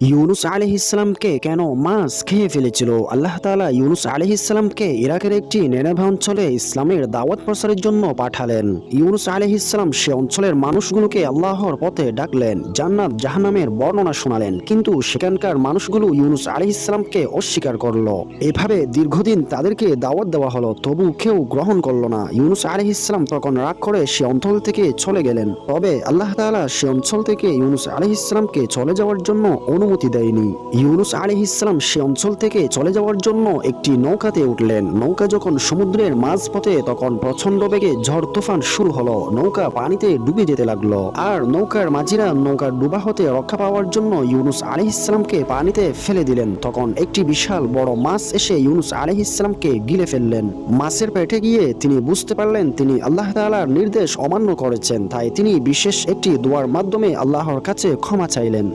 ইউনুস আলাইহিসসালামকে কেন মাছ খেয়ে ফেলেছিল? আল্লাহ তাআলা ইউনুস আলাইহিসসালামকে ইরাকের একটি নিরাপদ অঞ্চলে ইসলামের দাওয়াত প্রচারের জন্য পাঠালেন। ইউনুস আলাইহিসসালাম সে অঞ্চলের মানুষগুলোকে আল্লাহর পথে ডাকলেন, জান্নাত জাহান্নামের বর্ণনা শোনালেন, কিন্তু সেখানকার মানুষগুলো ইউনুস আলাইহিসসালামকে অস্বীকার করলো। এভাবে দীর্ঘদিন তাদেরকে দাওয়াত দেওয়া হলো, তবু কেউ গ্রহণ করলো না। ইউনুস আলাইহিসসালাম তখন রাগ করে সে অঞ্চল থেকে চলে গেলেন। তবে আল্লাহ তাআলা সে অঞ্চল থেকে ইউনুস আলাইহিসসালামকে চলে যাওয়ার জন্য অনুমতি দেয়নি। ইউনুস আলাইহিসসালাম সে অঞ্চল থেকে চলে যাওয়ার জন্য একটি নৌকাতে উঠলেন। নৌকা যখন সমুদ্রের মাঝপথে, তখন প্রচন্ড বেগে ঝড় তুফান শুরু হলো। নৌকা পানিতে ডুবে যেতে লাগলো, আর নৌকার মাঝিরা নৌকার ডুবা হতে রক্ষা পাওয়ার জন্য ইউনুস আলাইহিসসালামকে পানিতে ফেলে দিলেন। তখন একটি বিশাল বড় মাছ এসে ইউনুস আলাইহিসসালামকে গিলে ফেললেন। মাছের পেটে গিয়ে তিনি বুঝতে পারলেন তিনি আল্লাহ তাআলার নির্দেশ অমান্য করেছেন। তাই তিনি বিশেষ একটি দোয়ার মাধ্যমে আল্লাহর কাছে ক্ষমা চাইলেন।